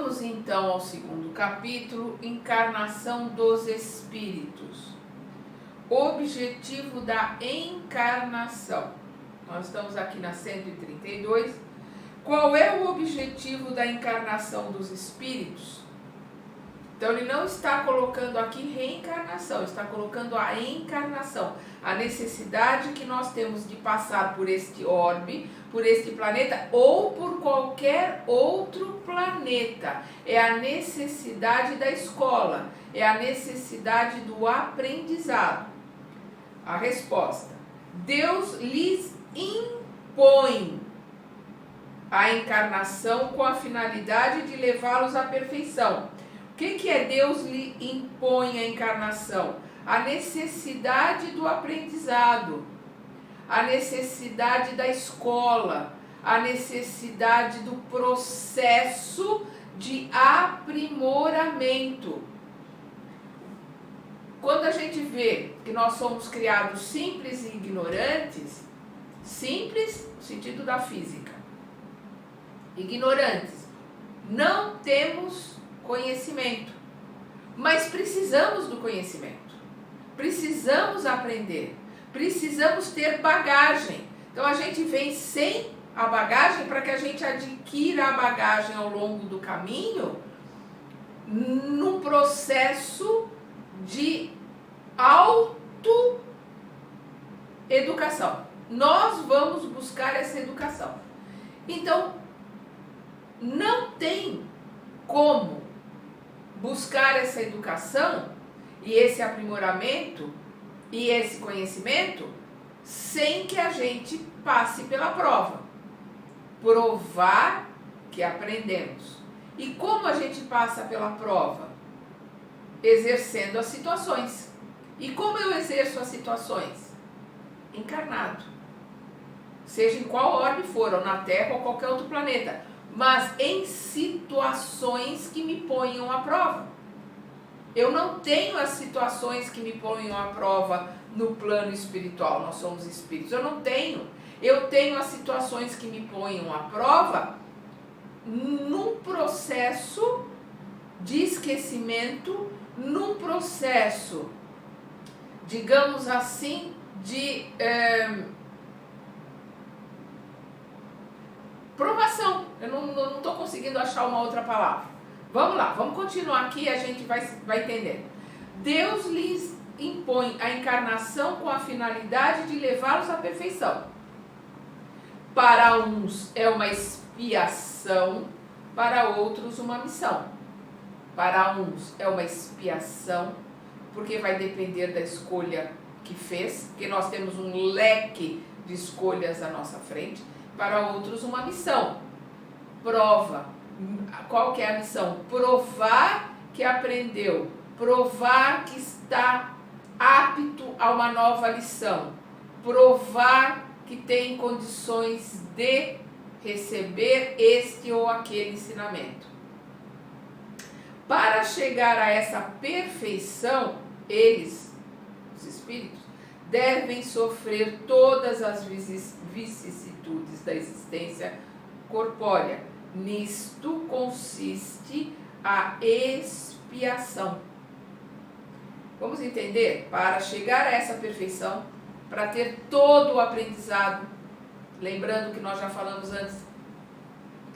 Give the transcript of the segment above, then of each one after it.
Vamos então ao segundo capítulo, encarnação dos espíritos. Objetivo da encarnação. Nós estamos aqui na 132. Qual é o objetivo da encarnação dos espíritos? Então ele não está colocando aqui reencarnação, está colocando a encarnação, a necessidade que nós temos de passar por este orbe, por este planeta ou por qualquer outro planeta. É a necessidade da escola, é a necessidade do aprendizado. A resposta: Deus lhes impõe a encarnação com a finalidade de levá-los à perfeição. O que é Deus lhe impõe a encarnação? A necessidade do aprendizado, a necessidade da escola, a necessidade do processo de aprimoramento. Quando a gente vê que nós somos criados simples e ignorantes, simples no sentido da física, ignorantes, não temos conhecimento, mas precisamos do conhecimento, precisamos aprender, precisamos ter bagagem. Então a gente vem sem a bagagem para que a gente adquira a bagagem ao longo do caminho, num processo de autoeducação. Nós vamos buscar essa educação. Então não tem como buscar essa educação e esse aprimoramento e esse conhecimento sem que a gente passe pela prova. Provar que aprendemos. E como a gente passa pela prova? Exercendo as situações. E como eu exerço as situações? Encarnado. Seja em qual orbe for, ou na Terra ou qualquer outro planeta. Mas em situações que me ponham à prova. Eu não tenho as situações que me ponham à prova no plano espiritual, nós somos espíritos, eu não tenho. Eu tenho as situações que me ponham à prova num processo de esquecimento, num processo, digamos assim, de provação. Eu não estou conseguindo achar uma outra palavra. Vamos lá, vamos continuar aqui e a gente vai entender. Deus lhes impõe a encarnação com a finalidade de levá-los à perfeição. Para uns é uma expiação, para outros uma missão. Para uns é uma expiação, porque vai depender da escolha que fez, porque nós temos um leque de escolhas à nossa frente. Para outros uma missão, prova. Qual que é a missão? Provar que aprendeu, provar que está apto a uma nova lição, provar que tem condições de receber este ou aquele ensinamento. Para chegar a essa perfeição, eles, os espíritos, devem sofrer todas as vicissitudes da existência corpórea. Nisto consiste a expiação. Vamos entender? Para chegar a essa perfeição, para ter todo o aprendizado, lembrando que nós já falamos antes,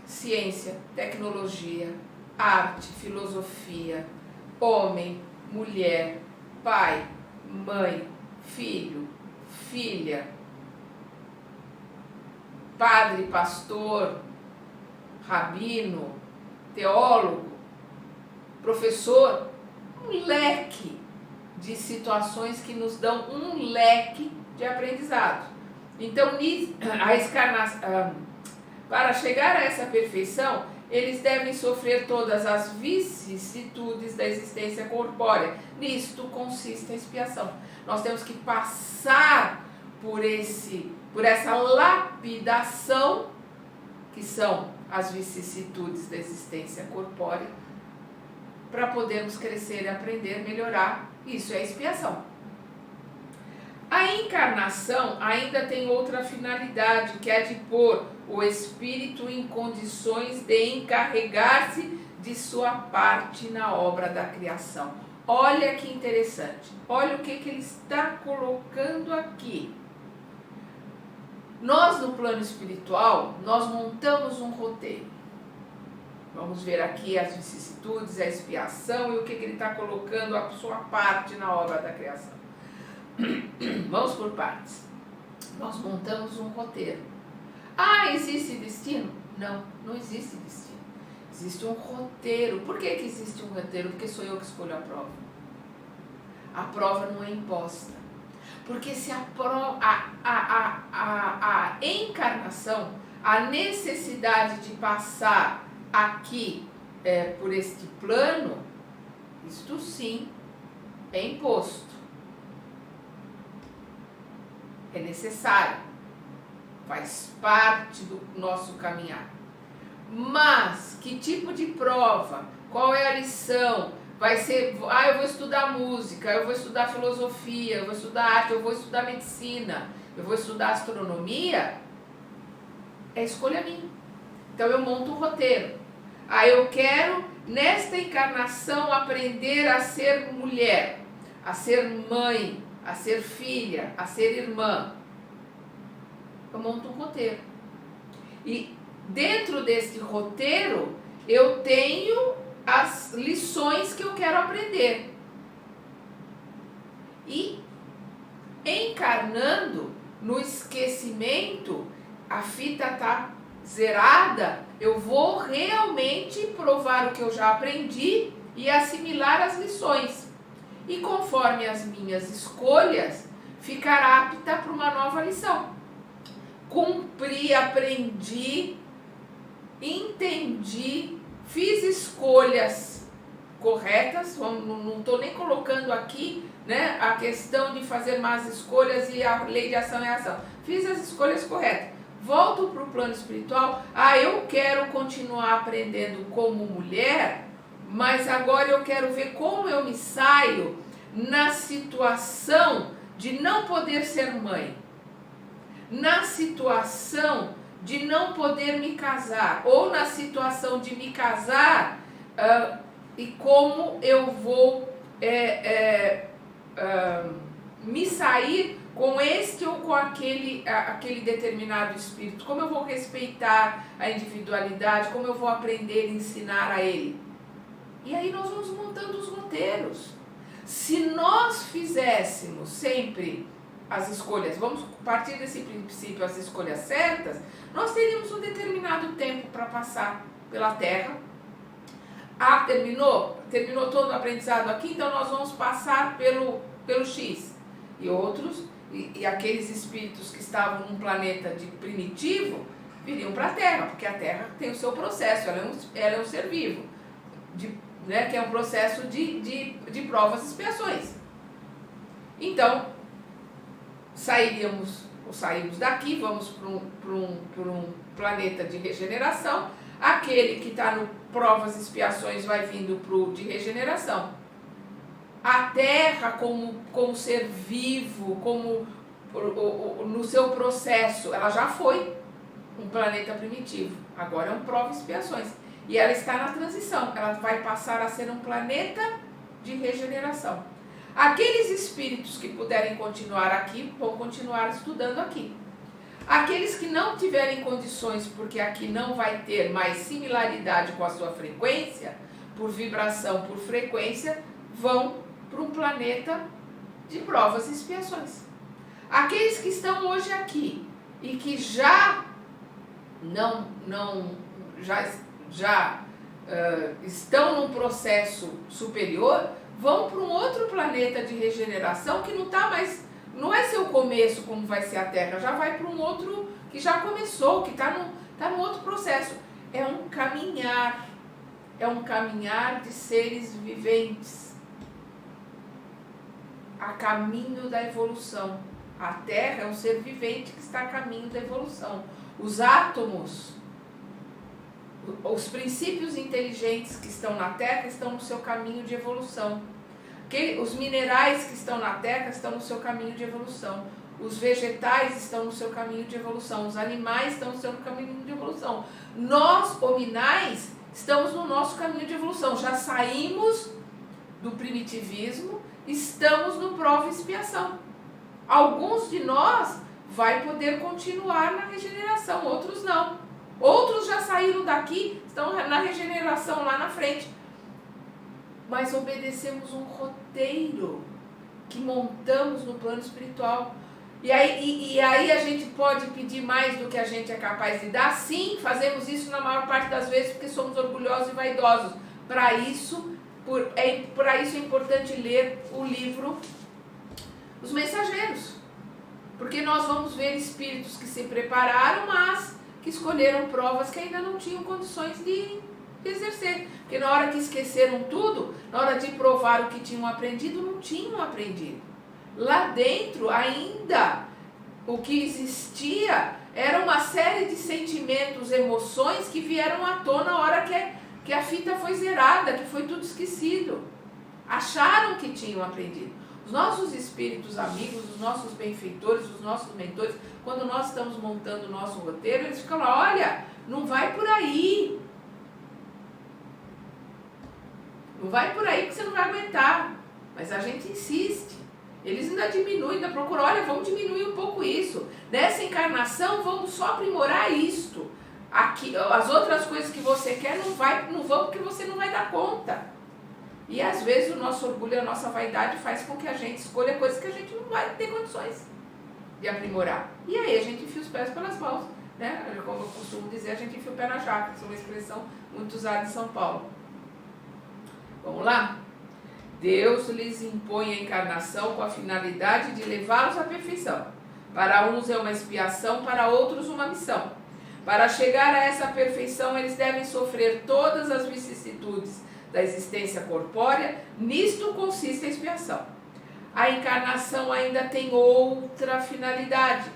ciência, tecnologia, arte, filosofia, homem, mulher, pai, mãe, filho, filha, padre, pastor, rabino, teólogo, professor, um leque de situações que nos dão um leque de aprendizado. Então, para chegar a essa perfeição, eles devem sofrer todas as vicissitudes da existência corpórea. Nisto consiste a expiação. Nós temos que passar por essa lapidação, que são as vicissitudes da existência corpórea, para podermos crescer e aprender, melhorar. Isso é expiação. A encarnação ainda tem outra finalidade, que é de pôr o espírito em condições de encarregar-se de de sua parte na obra da criação. Olha que interessante, olha o que ele está colocando aqui. Nós no plano espiritual, nós montamos um roteiro. Vamos ver aqui as vicissitudes, a expiação e o que ele está colocando a sua parte na obra da criação. Vamos por partes. Nós montamos um roteiro. Ah, existe destino? Não, não existe destino. Existe um roteiro. Por que existe um roteiro? Porque sou eu que escolho a prova. A prova não é imposta. Porque se a encarnação, a necessidade de passar aqui por este plano, isto sim é imposto. É necessário. Faz parte do nosso caminhar. Mas, que tipo de prova? Qual é a lição? Vai ser, eu vou estudar música, eu vou estudar filosofia, eu vou estudar arte, eu vou estudar medicina, eu vou estudar astronomia? É escolha minha. Então eu monto um roteiro. Eu quero, nesta encarnação, aprender a ser mulher, a ser mãe, a ser filha, a ser irmã. Eu monto um roteiro. E dentro deste roteiro, eu tenho as lições que eu quero aprender. E encarnando no esquecimento, a fita está zerada, eu vou realmente provar o que eu já aprendi e assimilar as lições. E conforme as minhas escolhas, ficar apta para uma nova lição. Cumpri, aprendi, entendi, fiz escolhas corretas, não estou nem colocando aqui, né, a questão de fazer más escolhas e a lei de ação e ação. Fiz as escolhas corretas. Volto para o plano espiritual. Eu quero continuar aprendendo como mulher, mas agora eu quero ver como eu me saio na situação de não poder ser mãe, na situação de não poder me casar, ou na situação de me casar, e como eu vou me sair com este ou com aquele determinado espírito, como eu vou respeitar a individualidade, como eu vou aprender e ensinar a ele. E aí nós vamos montando os roteiros. Se nós fizéssemos sempre as escolhas, vamos partir desse princípio, as escolhas certas, nós teríamos um determinado tempo para passar pela Terra. Terminou todo o aprendizado aqui, então nós vamos passar pelo X. E outros, e aqueles espíritos que estavam num planeta de primitivo, viriam para a Terra, porque a Terra tem o seu processo, ela é um ser vivo, que é um processo de provas e expiações. Então, saímos daqui, vamos para um planeta de regeneração. Aquele que está no provas e expiações vai vindo para o de regeneração. A Terra como ser vivo, como no seu processo, ela já foi um planeta primitivo, agora é um prova e expiações. E ela está na transição, ela vai passar a ser um planeta de regeneração. Aqueles espíritos que puderem continuar aqui, vão continuar estudando aqui. Aqueles que não tiverem condições, porque aqui não vai ter mais similaridade com a sua frequência, por vibração, por frequência, vão para um planeta de provas e expiações. Aqueles que estão hoje aqui e que já estão num processo superior, vão para um outro planeta de regeneração que não é seu começo como vai ser a Terra, já vai para um outro que já começou, que está num outro processo. É um caminhar de seres viventes a caminho da evolução. A Terra é um ser vivente que está a caminho da evolução. Os átomos, os princípios inteligentes que estão na Terra estão no seu caminho de evolução. Os minerais que estão na Terra estão no seu caminho de evolução. Os vegetais estão no seu caminho de evolução. Os animais estão no seu caminho de evolução. Nós, hominais, estamos no nosso caminho de evolução. Já saímos do primitivismo, estamos no prova e expiação. Alguns de nós vai poder continuar na regeneração, outros não. Outros já saíram daqui, estão na regeneração lá na frente. Mas obedecemos um roteiro que montamos no plano espiritual. E aí a gente pode pedir mais do que a gente é capaz de dar? Sim, fazemos isso na maior parte das vezes porque somos orgulhosos e vaidosos. Para isso é importante ler o livro Os Mensageiros. Porque nós vamos ver espíritos que se prepararam, mas que escolheram provas que ainda não tinham condições de exercer. Porque na hora que esqueceram tudo, na hora de provar o que tinham aprendido, não tinham aprendido. Lá dentro ainda o que existia era uma série de sentimentos, emoções que vieram à tona na hora que a fita foi zerada, que foi tudo esquecido. Acharam que tinham aprendido. Os nossos espíritos amigos, os nossos benfeitores, os nossos mentores, quando nós estamos montando o nosso roteiro, eles ficam lá, olha, não vai por aí. Não vai por aí porque você não vai aguentar. Mas a gente insiste. Eles ainda diminuem, ainda procuram, olha, vamos diminuir um pouco isso. Nessa encarnação, vamos só aprimorar isto. Aqui, as outras coisas que você quer não vão porque você não vai dar conta. E às vezes o nosso orgulho, a nossa vaidade faz com que a gente escolha coisas que a gente não vai ter condições de aprimorar. E aí a gente enfia os pés pelas mãos, né? Como eu costumo dizer, a gente enfia o pé na jaca, que é uma expressão muito usada em São Paulo. Vamos lá? Deus lhes impõe a encarnação com a finalidade de levá-los à perfeição. Para uns é uma expiação, para outros uma missão. Para chegar a essa perfeição, eles devem sofrer todas as vicissitudes da existência corpórea. Nisto consiste a expiação. A encarnação ainda tem outra finalidade,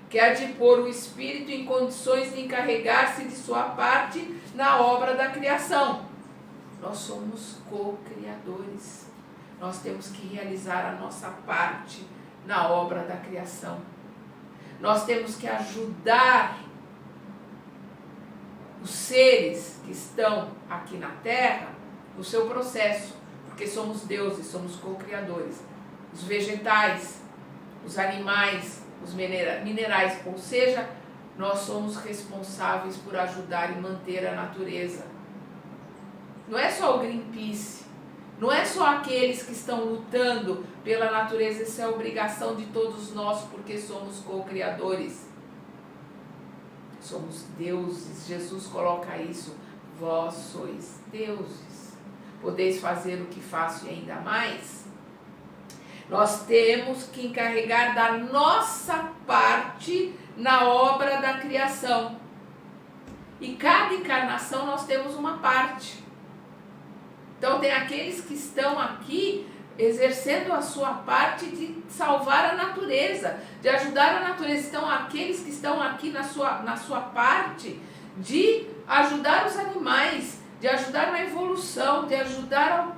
que é a de pôr o espírito em condições de encarregar-se de sua parte na obra da criação. Nós somos co-criadores. Nós temos que realizar a nossa parte na obra da criação. Nós temos que ajudar os seres que estão aqui na Terra no seu processo, porque somos deuses, somos co-criadores. Os vegetais, os animais, os minerais, ou seja, nós somos responsáveis por ajudar e manter a natureza. Não é só o Greenpeace, não é só aqueles que estão lutando pela natureza, isso é obrigação de todos nós, porque somos co-criadores. Somos deuses, Jesus coloca isso, vós sois deuses, podeis fazer o que faço e ainda mais. Nós temos que encarregar da nossa parte na obra da criação. E cada encarnação nós temos uma parte. Então tem aqueles que estão aqui exercendo a sua parte de salvar a natureza, de ajudar a natureza. Então aqueles que estão aqui na sua parte de ajudar os animais, de ajudar na evolução, de ajudar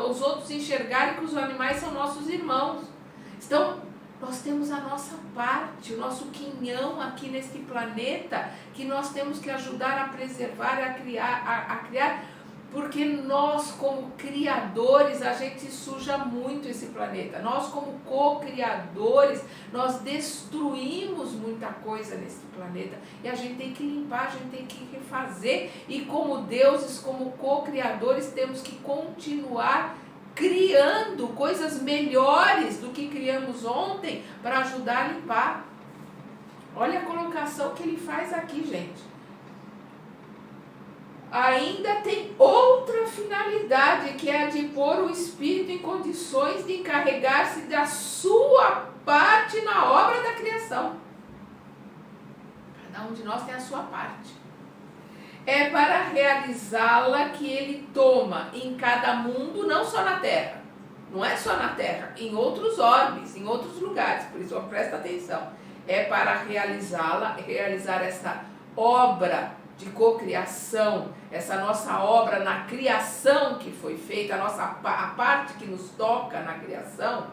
os outros a enxergarem que os animais são nossos irmãos. Então nós temos a nossa parte, o nosso quinhão aqui nesse planeta, que nós temos que ajudar a preservar, a criar, porque nós como criadores, a gente suja muito esse planeta. Nós como co-criadores, nós destruímos muita coisa nesse planeta. E a gente tem que limpar, a gente tem que refazer. E como deuses, como co-criadores, temos que continuar criando coisas melhores do que criamos ontem para ajudar a limpar. Olha a colocação que ele faz aqui, gente. Ainda tem outra finalidade, que é a de pôr o espírito em condições de encarregar-se da sua parte na obra da criação. Cada um de nós tem a sua parte. É para realizá-la que ele toma em cada mundo, não só na Terra. Não é só na Terra, em outros orbes, em outros lugares. Por isso, presta atenção. É para realizar essa obra de cocriação, essa nossa obra na criação que foi feita, a parte que nos toca na criação,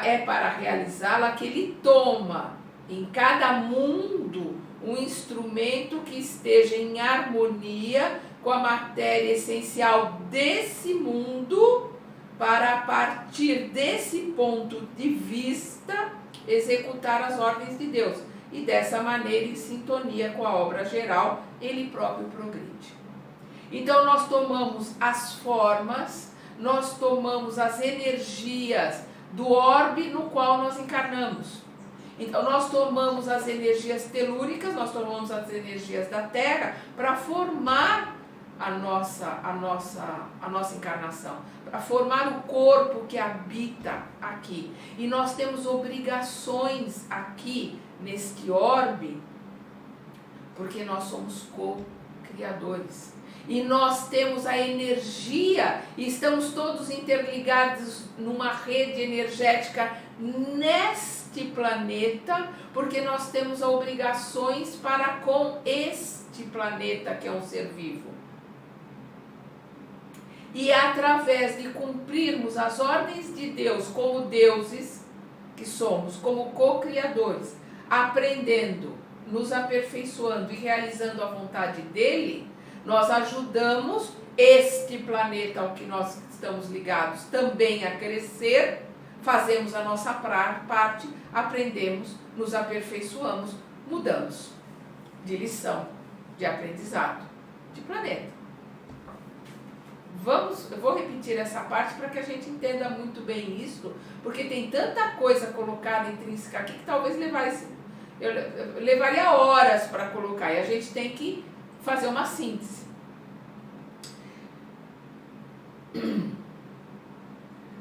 é para realizá-la que ele toma em cada mundo um instrumento que esteja em harmonia com a matéria essencial desse mundo, para a partir desse ponto de vista executar as ordens de Deus. E dessa maneira, em sintonia com a obra geral, ele próprio progride. Então nós tomamos as formas, nós tomamos as energias do orbe no qual nós encarnamos. Então nós tomamos as energias telúricas, nós tomamos as energias da Terra para formar a nossa encarnação, para formar o corpo que habita aqui. E nós temos obrigações aqui neste orbe, porque nós somos co-criadores. E nós temos a energia, e estamos todos interligados numa rede energética neste planeta, porque nós temos obrigações para com este planeta, que é um ser vivo. E através de cumprirmos as ordens de Deus como deuses que somos, como co-criadores, aprendendo, nos aperfeiçoando e realizando a vontade dele, nós ajudamos este planeta ao que nós estamos ligados também a crescer, fazemos a nossa parte, aprendemos, nos aperfeiçoamos, mudamos de lição, de aprendizado, de planeta. Eu vou repetir essa parte para que a gente entenda muito bem isso, porque tem tanta coisa colocada intrínseca aqui que talvez eu levaria horas para colocar, e a gente tem que fazer uma síntese.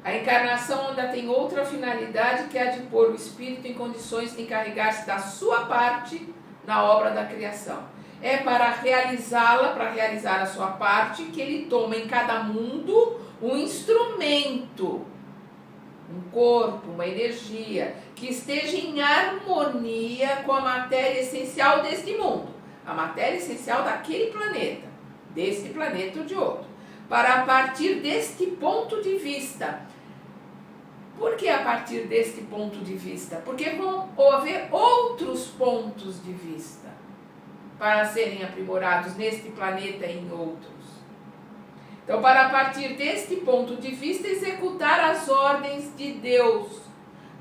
A encarnação ainda tem outra finalidade, que é a de pôr o espírito em condições de encarregar-se da sua parte na obra da criação. É para realizá-la, para realizar a sua parte, que ele toma em cada mundo um instrumento, um corpo, uma energia, que esteja em harmonia com a matéria essencial deste mundo, a matéria essencial daquele planeta, deste planeta ou de outro, para a partir deste ponto de vista. Por que a partir deste ponto de vista? Porque vão haver outros pontos de vista para serem aprimorados neste planeta e em outros. Então, para a partir deste ponto de vista, executar as ordens de Deus.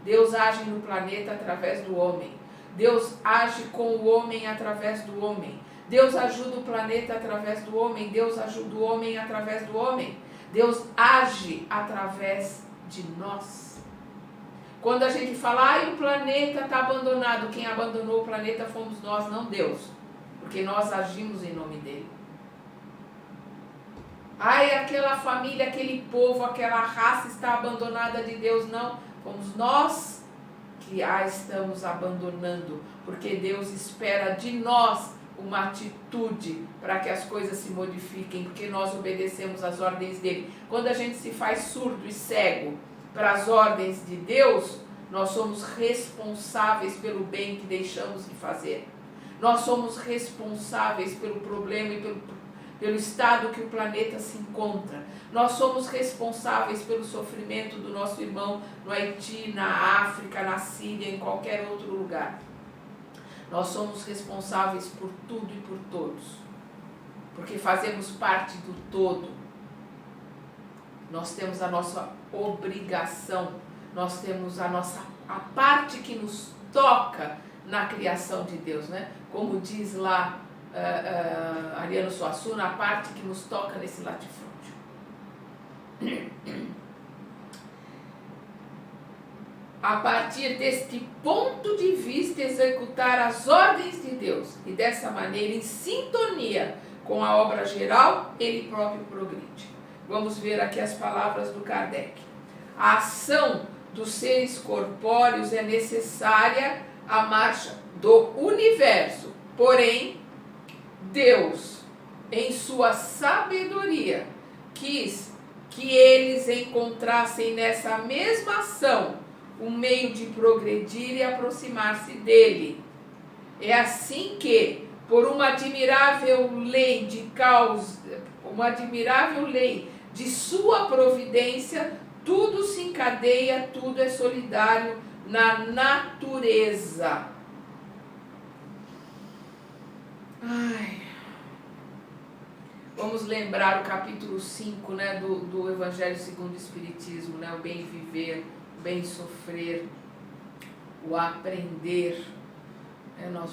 Deus age no planeta através do homem. Deus age com o homem através do homem. Deus ajuda o planeta através do homem. Deus ajuda o homem através do homem. Deus age através de nós. Quando a gente fala, o planeta está abandonado, quem abandonou o planeta fomos nós, não Deus. Porque nós agimos em nome dele. Aquela família, aquele povo, aquela raça está abandonada de Deus. Não, fomos nós que a estamos abandonando, porque Deus espera de nós uma atitude para que as coisas se modifiquem, porque nós obedecemos às ordens dele. Quando a gente se faz surdo e cego para as ordens de Deus, nós somos responsáveis pelo bem que deixamos de fazer. Nós somos responsáveis pelo problema e pelo estado que o planeta se encontra. Nós somos responsáveis pelo sofrimento do nosso irmão no Haiti, na África, na Síria, em qualquer outro lugar. Nós somos responsáveis por tudo e por todos, porque fazemos parte do todo. Nós temos a nossa obrigação, nós temos a parte que nos toca na criação de Deus, né? Como diz lá Ariano Suassuna, a parte que nos toca nesse latifúndio. A partir deste ponto de vista, executar as ordens de Deus, e dessa maneira, em sintonia com a obra geral, ele próprio progride. Vamos ver aqui as palavras do Kardec. A ação dos seres corpóreos é necessária à marcha do universo, porém, Deus, em sua sabedoria, quis que eles encontrassem nessa mesma ação um meio de progredir e aproximar-se dele. É assim que, por uma admirável lei de sua providência, tudo se encadeia, tudo é solidário na natureza. Vamos lembrar o capítulo 5, né, do Evangelho segundo o Espiritismo, né, o bem viver, o bem sofrer, o aprender. Nós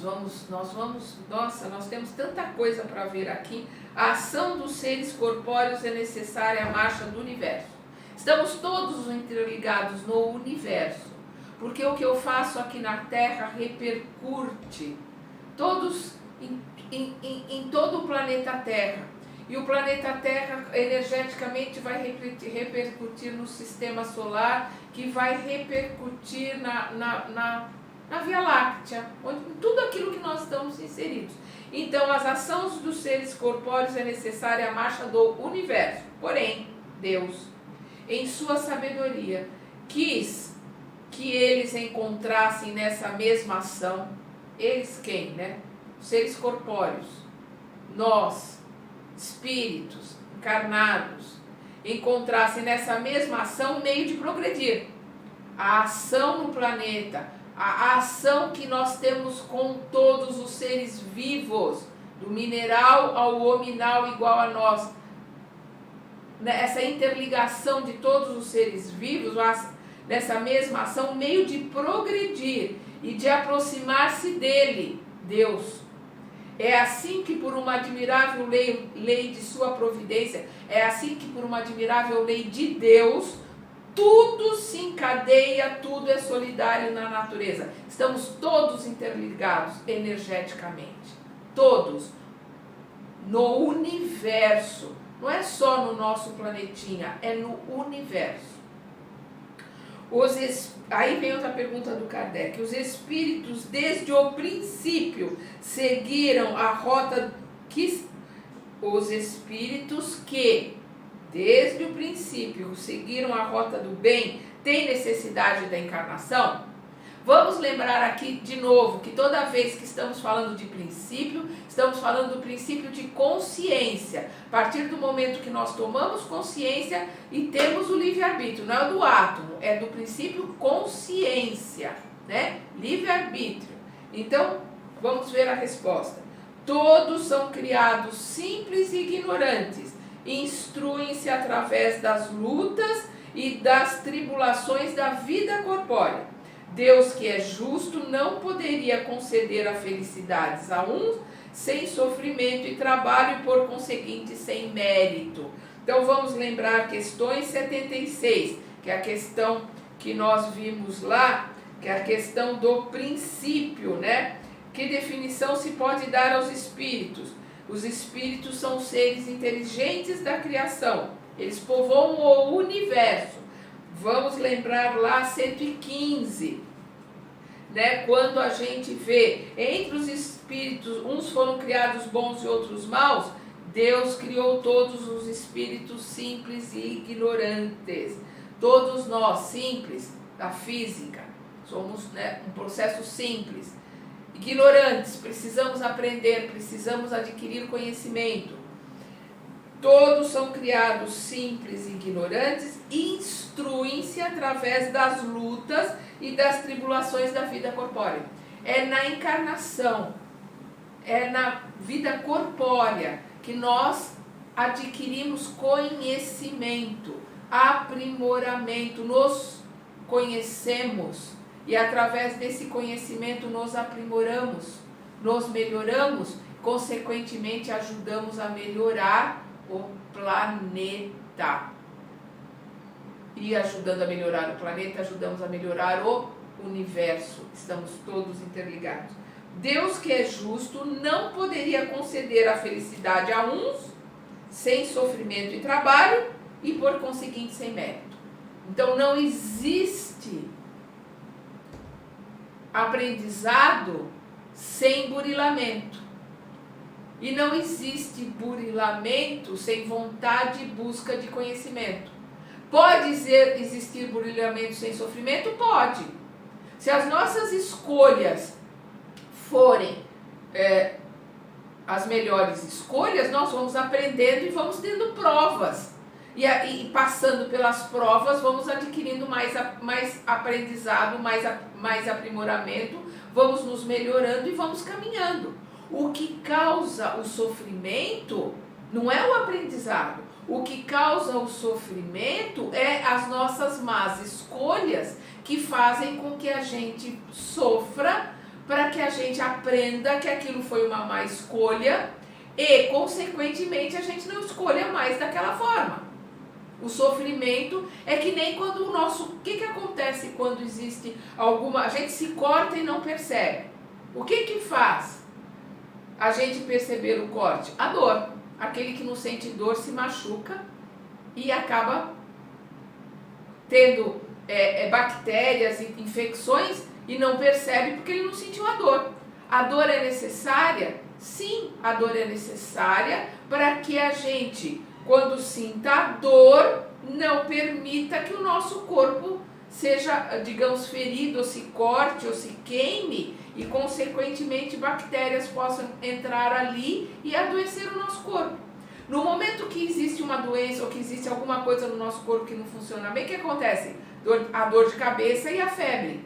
temos tanta coisa para ver aqui. A ação dos seres corpóreos é necessária à marcha do universo. Estamos todos interligados no universo, porque o que eu faço aqui na Terra repercute todos em todo o planeta Terra. E o planeta Terra energeticamente vai repercutir no sistema solar, que vai repercutir na Via Láctea, em tudo aquilo que nós estamos inseridos. Então, as ações dos seres corpóreos é necessária a marcha do universo. Porém, Deus, em sua sabedoria, quis que eles encontrassem nessa mesma ação, eles quem, né? Os seres corpóreos, nós, espíritos encarnados, encontrassem nessa mesma ação um meio de progredir. A ação no planeta, a ação que nós temos com todos os seres vivos, do mineral ao hominal igual a nós, essa interligação de todos os seres vivos, nessa mesma ação, um meio de progredir e de aproximar-se dele, Deus. É assim que por uma admirável lei de sua providência, é assim que por uma admirável lei de Deus, tudo se encadeia, tudo é solidário na natureza. Estamos todos interligados energeticamente. Todos. No universo. Não é só no nosso planetinha, é no universo. Aí vem outra pergunta do Kardec. Os espíritos, desde o princípio, seguiram a rota que... Os espíritos que, desde o princípio, seguiram a rota do bem, têm necessidade da encarnação? Vamos lembrar aqui de novo que toda vez que estamos falando de princípio, estamos falando do princípio de consciência. A partir do momento que nós tomamos consciência e temos o livre-arbítrio, não é do átomo, é do princípio consciência, né? Livre-arbítrio. Então, vamos ver a resposta. Todos são criados simples e ignorantes, instruem-se através das lutas e das tribulações da vida corpórea. Deus, que é justo, não poderia conceder a felicidades a uns sem sofrimento e trabalho e, por conseguinte, sem mérito. Então, vamos lembrar questões 76, que é a questão que nós vimos lá, que é a questão do princípio, né? Que definição se pode dar aos espíritos? Os espíritos são seres inteligentes da criação. Eles povoam o universo. Vamos lembrar lá 115, né? Quando a gente vê entre os espíritos, uns foram criados bons e outros maus, Deus criou todos os espíritos simples e ignorantes. Todos nós, simples, da física, somos, né, um processo simples. Ignorantes, precisamos aprender, precisamos adquirir conhecimento. Todos são criados simples e ignorantes e instruem-se através das lutas e das tribulações da vida corpórea. É na encarnação, é na vida corpórea que nós adquirimos conhecimento, aprimoramento, nos conhecemos e através desse conhecimento nos aprimoramos, nos melhoramos, consequentemente ajudamos a melhorar o planeta. E ajudando a melhorar o planeta, ajudamos a melhorar o universo. Estamos todos interligados. Deus, que é justo, não poderia conceder a felicidade a uns sem sofrimento e trabalho e, por conseguinte, sem mérito. Então, não existe aprendizado sem burilamento. E não existe burilamento sem vontade e busca de conhecimento. Pode existir burilamento sem sofrimento? Pode. Se as nossas escolhas forem as melhores escolhas, nós vamos aprendendo e vamos tendo provas. E passando pelas provas, vamos adquirindo mais aprendizado, mais aprimoramento, vamos nos melhorando e vamos caminhando. O que causa o sofrimento Não é o aprendizado. O que causa o sofrimento é as nossas más escolhas que fazem com que a gente sofra, para que a gente aprenda que aquilo foi uma má escolha e, consequentemente, a gente não escolha mais daquela forma. O sofrimento é que nem quando o nosso... O que acontece quando existe alguma... A gente se corta e não percebe. O que faz a gente perceber o corte? A dor. Aquele que não sente dor se machuca e acaba tendo bactérias e infecções e não percebe porque ele não sentiu a dor. A dor é necessária? Sim, a dor é necessária para que a gente, quando sinta a dor, não permita que o nosso corpo seja, digamos, ferido, ou se corte, ou se queime, e consequentemente bactérias possam entrar ali e adoecer o nosso corpo. No momento que existe uma doença ou que existe alguma coisa no nosso corpo que não funciona bem, o que acontece? A dor de cabeça e a febre.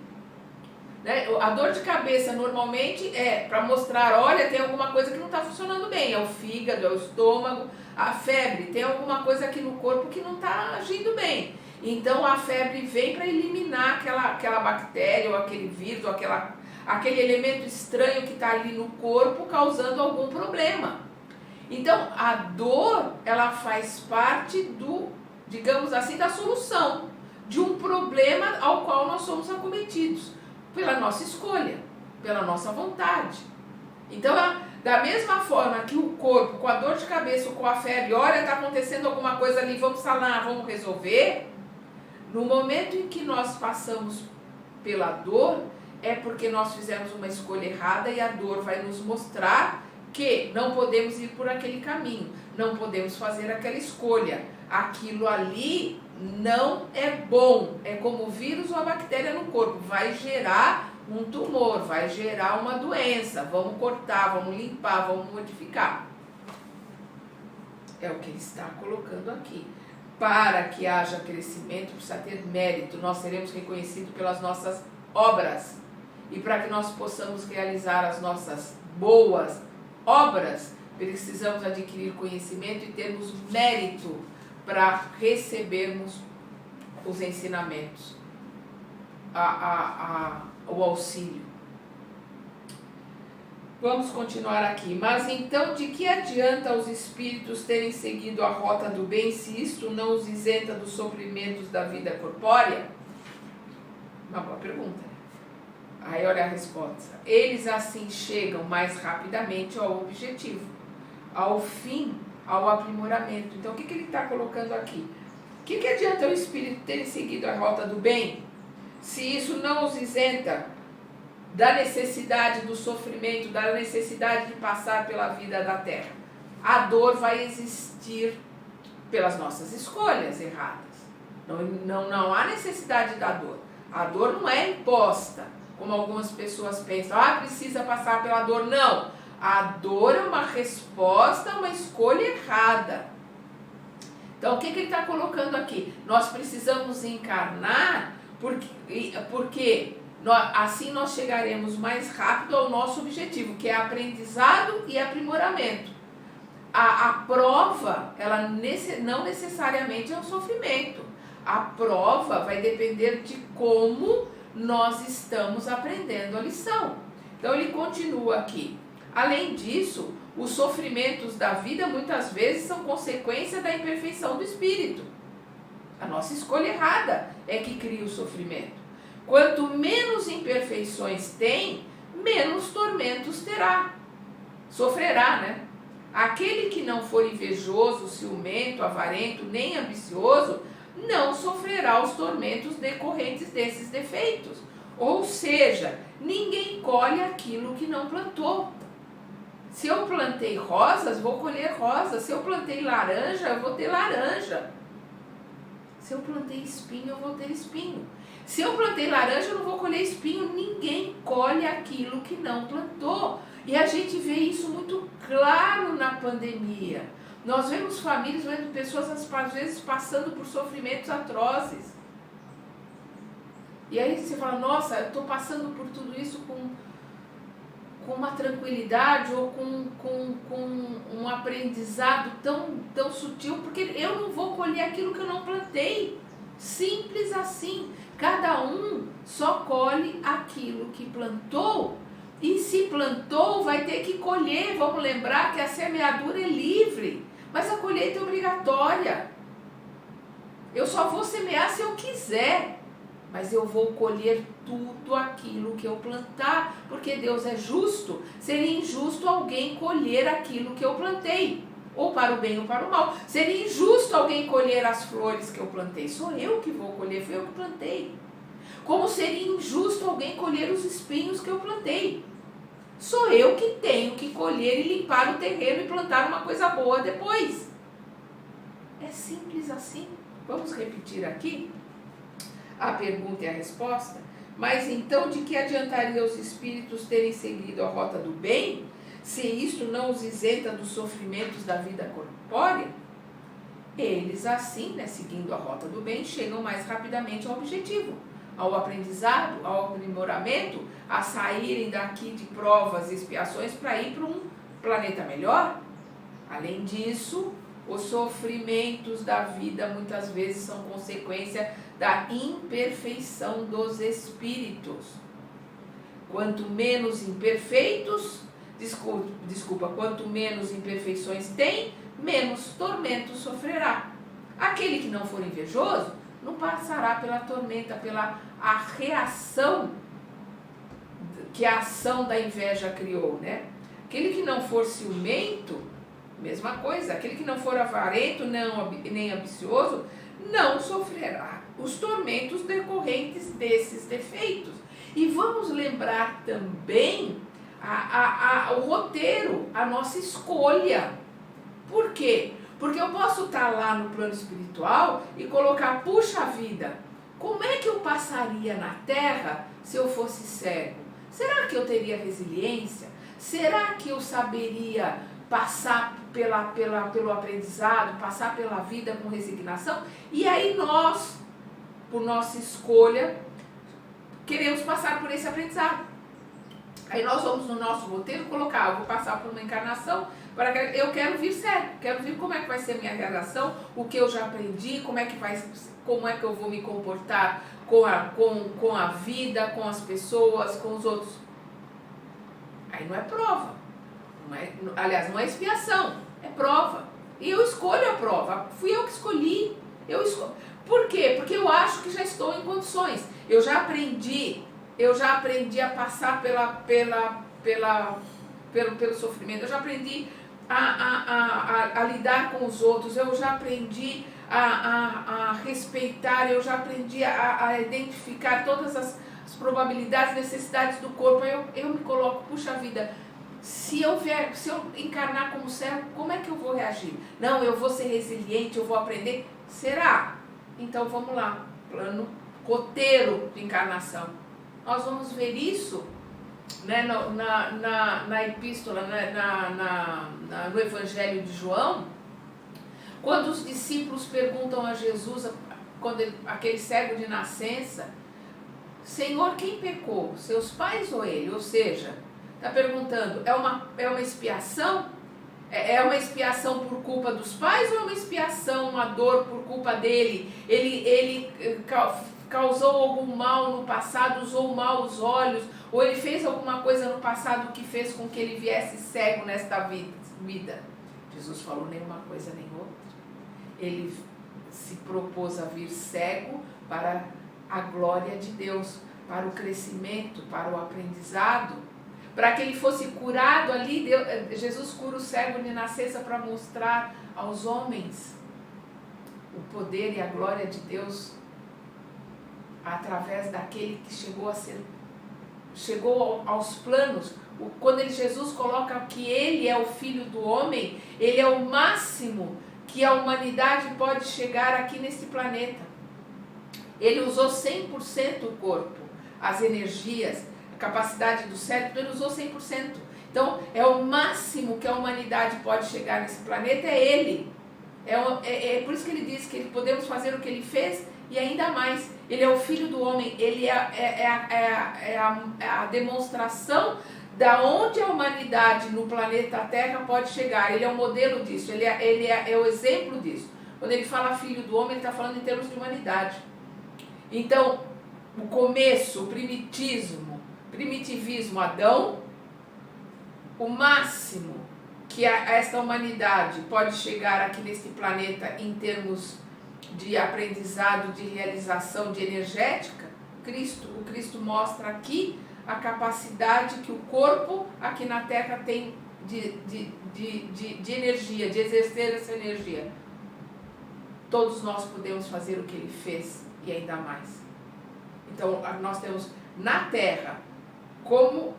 Né? A dor de cabeça normalmente é para mostrar, olha, tem alguma coisa que não está funcionando bem, é o fígado, é o estômago. A febre, tem alguma coisa aqui no corpo que não está agindo bem. Então a febre vem para eliminar aquela bactéria ou aquele vírus ou aquele elemento estranho que está ali no corpo causando algum problema. Então a dor, ela faz parte do, digamos assim, da solução de um problema ao qual nós somos acometidos pela nossa escolha, pela nossa vontade. Então, da mesma forma que o corpo, com a dor de cabeça ou com a febre, olha, está acontecendo alguma coisa ali, vamos sanar, vamos resolver. No momento em que nós passamos pela dor, é porque nós fizemos uma escolha errada e a dor vai nos mostrar que não podemos ir por aquele caminho, não podemos fazer aquela escolha. Aquilo ali não é bom, é como o vírus ou a bactéria no corpo, vai gerar um tumor, vai gerar uma doença, vamos cortar, vamos limpar, vamos modificar. É o que ele está colocando aqui. Para que haja crescimento, precisa ter mérito, nós seremos reconhecidos pelas nossas obras. E para que nós possamos realizar as nossas boas obras, precisamos adquirir conhecimento e termos mérito para recebermos os ensinamentos, o auxílio. Vamos continuar aqui. Mas então, de que adianta os espíritos terem seguido a rota do bem, se isto não os isenta dos sofrimentos da vida corpórea? Uma boa pergunta. Aí olha a resposta. Eles assim chegam mais rapidamente ao objetivo, ao fim, ao aprimoramento. Então, o que ele está colocando aqui? O que adianta o espírito ter seguido a rota do bem, se isso não os isenta da necessidade do sofrimento, da necessidade de passar pela vida da terra? A dor vai existir pelas nossas escolhas erradas. Não há necessidade da dor. A dor não é imposta, como algumas pessoas pensam. Precisa passar pela dor. Não. A dor é uma resposta a uma escolha errada. Então, o que ele está colocando aqui? Nós precisamos encarnar porque assim nós chegaremos mais rápido ao nosso objetivo, que é aprendizado e aprimoramento. A prova, ela não necessariamente é um sofrimento. A prova vai depender de como nós estamos aprendendo a lição. Então ele continua aqui. Além disso, os sofrimentos da vida muitas vezes são consequência da imperfeição do espírito. A nossa escolha errada é que cria o sofrimento. Quanto menos imperfeições tem, menos tormentos terá. Sofrerá, né? Aquele que não for invejoso, ciumento, avarento, nem ambicioso, não sofrerá os tormentos decorrentes desses defeitos. Ou seja, ninguém colhe aquilo que não plantou. Se eu plantei rosas, vou colher rosas. Se eu plantei laranja, eu vou ter laranja. Se eu plantei espinho, eu vou ter espinho. Se eu plantei laranja, eu não vou colher espinho. Ninguém colhe aquilo que não plantou. E a gente vê isso muito claro na pandemia. Nós vemos famílias, vemos pessoas às vezes passando por sofrimentos atrozes. E aí você fala, nossa, eu estou passando por tudo isso com uma tranquilidade ou com um aprendizado tão sutil, porque eu não vou colher aquilo que eu não plantei. Simples assim. Cada um só colhe aquilo que plantou, e se plantou vai ter que colher. Vamos lembrar que a semeadura é livre, mas a colheita é obrigatória. Eu só vou semear se eu quiser, mas eu vou colher tudo aquilo que eu plantar, porque Deus é justo. Seria injusto alguém colher aquilo que eu plantei, ou para o bem ou para o mal. Seria injusto alguém colher as flores que eu plantei. Sou eu que vou colher, fui eu que plantei. Como seria injusto alguém colher os espinhos que eu plantei. Sou eu que tenho que colher e limpar o terreno e plantar uma coisa boa depois. É simples assim. Vamos repetir aqui a pergunta e a resposta. Mas então, de que adiantaria os espíritos terem seguido a rota do bem, se isto não os isenta dos sofrimentos da vida corpórea? Eles assim, seguindo a rota do bem, chegam mais rapidamente ao objetivo, ao aprendizado, ao aprimoramento, a saírem daqui de provas e expiações para ir para um planeta melhor. Além disso, os sofrimentos da vida muitas vezes são consequência da imperfeição dos espíritos. Quanto menos imperfeitos, quanto menos imperfeições tem, menos tormento sofrerá. Aquele que não for invejoso não passará pela tormenta, pela a reação que a ação da inveja criou, Aquele que não for ciumento, mesma coisa. Aquele que não for avarento nem ambicioso não sofrerá os tormentos decorrentes desses defeitos. E vamos lembrar também o roteiro, a nossa escolha. Por quê? Porque eu posso estar lá no plano espiritual e colocar, puxa vida, como é que eu passaria na Terra se eu fosse cego? Será que eu teria resiliência? Será que eu saberia passar pelo aprendizado, passar pela vida com resignação? E aí nós, por nossa escolha, queremos passar por esse aprendizado. Aí nós vamos no nosso roteiro colocar, eu vou passar por uma encarnação, eu quero vir cego, quero ver como é que vai ser a minha reação, o que eu já aprendi, como é que eu vou me comportar com a vida, com as pessoas, com os outros. Aí não é prova. Aliás, não é expiação, é prova. E eu escolho a prova, fui eu que escolhi. Por quê? Porque eu acho que já estou em condições. Eu já aprendi a passar pelo sofrimento, eu já aprendi a lidar com os outros, eu já aprendi a respeitar, eu já aprendi a identificar todas as probabilidades, necessidades do corpo. Eu me coloco, puxa vida, se eu encarnar como cego, como é que eu vou reagir? Não, eu vou ser resiliente, eu vou aprender. Será? Então vamos lá, plano, roteiro de encarnação. Nós vamos ver isso na epístola, no Evangelho de João, quando os discípulos perguntam a Jesus, aquele cego de nascença, Senhor, quem pecou? Seus pais ou ele? Ou seja, está perguntando, é uma expiação? É uma expiação por culpa dos pais ou é uma expiação, uma dor por culpa dele? Ele causou algum mal no passado, usou mal os olhos, ou ele fez alguma coisa no passado que fez com que ele viesse cego nesta vida? Jesus falou nenhuma coisa nem outra. Ele se propôs a vir cego para a glória de Deus, para o crescimento, para o aprendizado, para que ele fosse curado ali. Jesus cura o cego de nascença para mostrar aos homens o poder e a glória de Deus através daquele que chegou aos planos. Quando Jesus coloca que ele é o Filho do Homem, ele é o máximo que a humanidade pode chegar aqui nesse planeta. Ele usou 100% o corpo, as energias, a capacidade do cérebro, ele usou 100%. Então, é o máximo que a humanidade pode chegar nesse planeta, é ele. É por isso que ele diz que podemos fazer o que ele fez e ainda mais. Ele é o Filho do Homem, ele é a demonstração da onde a humanidade no planeta Terra pode chegar. Ele é um modelo disso, ele é o exemplo disso. Quando ele fala filho do homem, ele está falando em termos de humanidade. Então, o começo, o primitivismo, Adão, o máximo que esta humanidade pode chegar aqui nesse planeta em termos de aprendizado, de realização, de energética, o Cristo mostra aqui a capacidade que o corpo aqui na Terra tem de energia, de exercer essa energia. Todos nós podemos fazer o que ele fez e ainda mais. Então, nós temos na Terra, como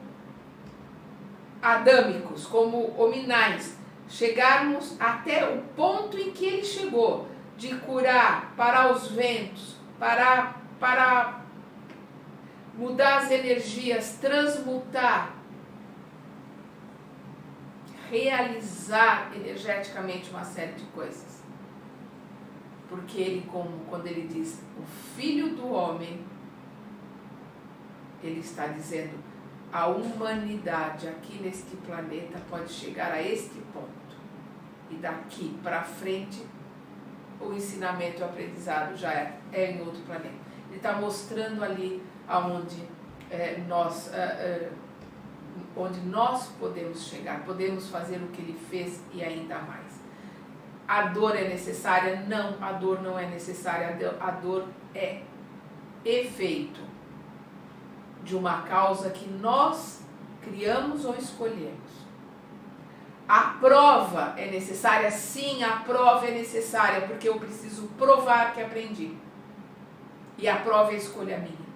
adâmicos, como hominais, chegarmos até o ponto em que ele chegou, de curar, parar os ventos, para mudar as energias, transmutar, realizar energeticamente uma série de coisas. Porque ele, quando ele diz o Filho do Homem, ele está dizendo a humanidade aqui neste planeta pode chegar a este ponto. E daqui para frente, o ensinamento e o aprendizado já é em outro planeta. Ele está mostrando ali onde nós podemos chegar, podemos fazer o que ele fez e ainda mais. A dor é necessária? Não, a dor não é necessária. A dor é efeito de uma causa que nós criamos ou escolhemos. A prova é necessária? Sim, a prova é necessária, porque eu preciso provar que aprendi. E a prova é escolha minha.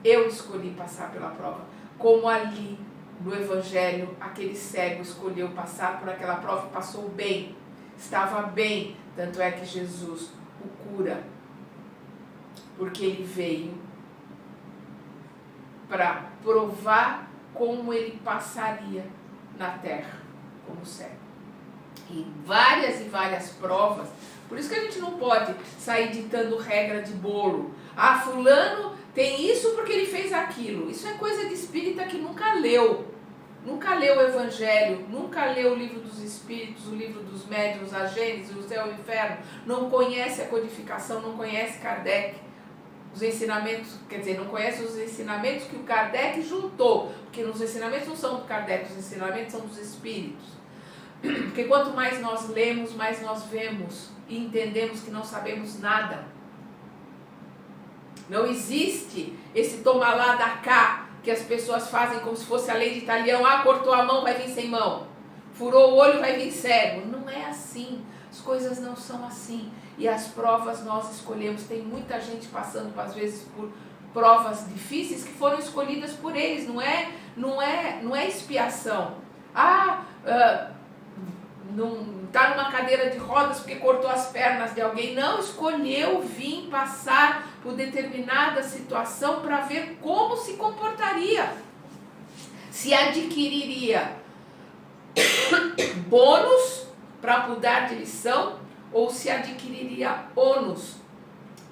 Eu escolhi passar pela prova. Como ali no Evangelho, aquele cego escolheu passar por aquela prova e passou bem. Estava bem, tanto é que Jesus o cura, porque ele veio para provar como ele passaria na terra, como cego. E várias provas, por isso que a gente não pode sair ditando regra de bolo. Ah, fulano tem isso porque ele fez aquilo. Isso é coisa de espírita que nunca leu o Evangelho, nunca leu o livro dos Espíritos, o livro dos Médiuns, a Gênesis, o Céu e o Inferno, não conhece a codificação, não conhece Kardec, os ensinamentos, quer dizer, não conhece os ensinamentos que o Kardec juntou, porque os ensinamentos não são do Kardec, os ensinamentos são dos Espíritos. Porque quanto mais nós lemos, mais nós vemos e entendemos que não sabemos nada. Não existe esse toma lá da cá, que as pessoas fazem como se fosse a lei de Italião. Ah, cortou a mão, vai vir sem mão. Furou o olho, vai vir cego. Não é assim. As coisas não são assim. E as provas nós escolhemos. Tem muita gente passando, às vezes, por provas difíceis que foram escolhidas por eles. Não é expiação. Não está numa cadeira de rodas porque cortou as pernas de alguém. Não, escolheu vir passar por determinada situação para ver como se comportaria. Se adquiriria bônus para mudar de lição ou se adquiriria ônus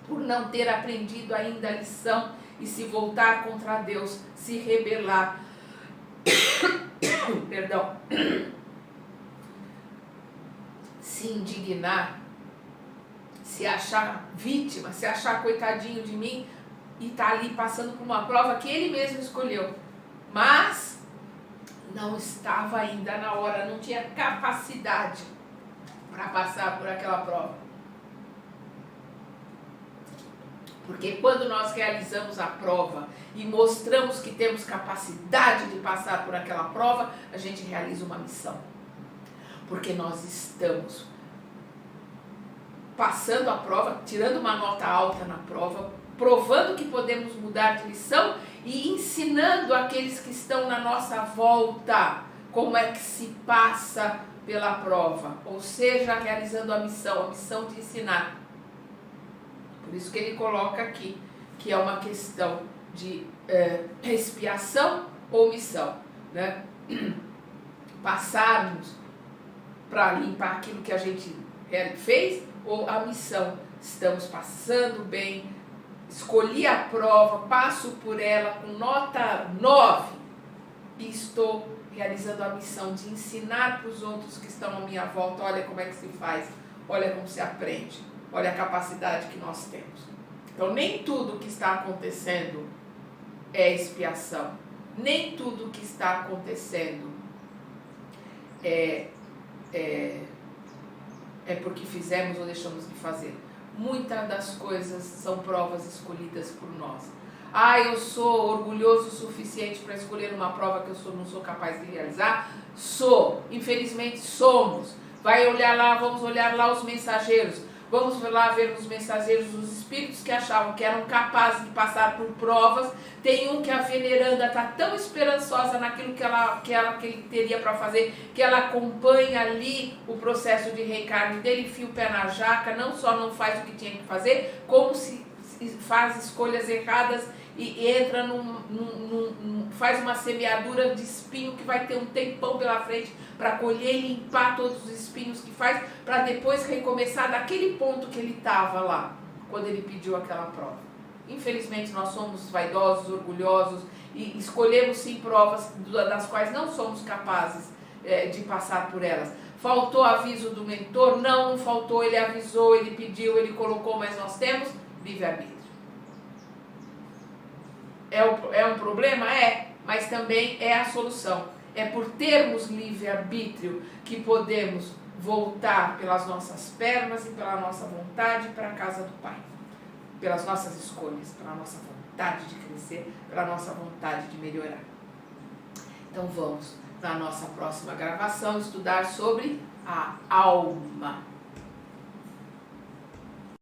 por não ter aprendido ainda a lição e se voltar contra Deus, se rebelar. Perdão. Se indignar, se achar vítima, se achar coitadinho de mim e tá ali passando por uma prova que ele mesmo escolheu, mas não estava ainda na hora, não tinha capacidade para passar por aquela prova. Porque quando nós realizamos a prova e mostramos que temos capacidade de passar por aquela prova, a gente realiza uma missão. Porque nós estamos passando a prova, tirando uma nota alta na prova, provando que podemos mudar de lição e ensinando aqueles que estão na nossa volta como é que se passa pela prova. Ou seja, realizando a missão de ensinar. Por isso que ele coloca aqui que é uma questão de expiação ou missão, né? Passarmos para limpar aquilo que a gente fez, ou a missão, estamos passando bem, escolhi a prova, passo por ela com nota 9, e estou realizando a missão de ensinar para os outros que estão à minha volta, olha como é que se faz, olha como se aprende, olha a capacidade que nós temos. Então nem tudo que está acontecendo é expiação, nem tudo que está acontecendo é porque fizemos ou deixamos de fazer. Muitas das coisas são provas escolhidas por nós. Eu sou orgulhoso o suficiente para escolher uma prova que eu não sou capaz de realizar? Sou, infelizmente somos. Vamos olhar lá os mensageiros. Vamos lá ver os mensageiros, os espíritos que achavam que eram capazes de passar por provas. Tem um que a veneranda está tão esperançosa naquilo que ele teria para fazer, que ela acompanha ali o processo de reencarne dele, enfia o pé na jaca, não só não faz o que tinha que fazer, como se faz escolhas erradas e entra faz uma semeadura de espinho que vai ter um tempão pela frente para colher e limpar todos os espinhos que faz, para depois recomeçar daquele ponto que ele estava lá, quando ele pediu aquela prova. Infelizmente nós somos vaidosos, orgulhosos e escolhemos sim provas das quais não somos capazes de passar por elas. Faltou aviso do mentor? Não faltou, ele avisou, ele pediu, ele colocou, mas nós temos livre-arbítrio. É um problema? Mas também é a solução. É por termos livre-arbítrio que podemos voltar pelas nossas pernas e pela nossa vontade para a casa do Pai. Pelas nossas escolhas, pela nossa vontade de crescer, pela nossa vontade de melhorar. Então vamos, na nossa próxima gravação, estudar sobre a alma.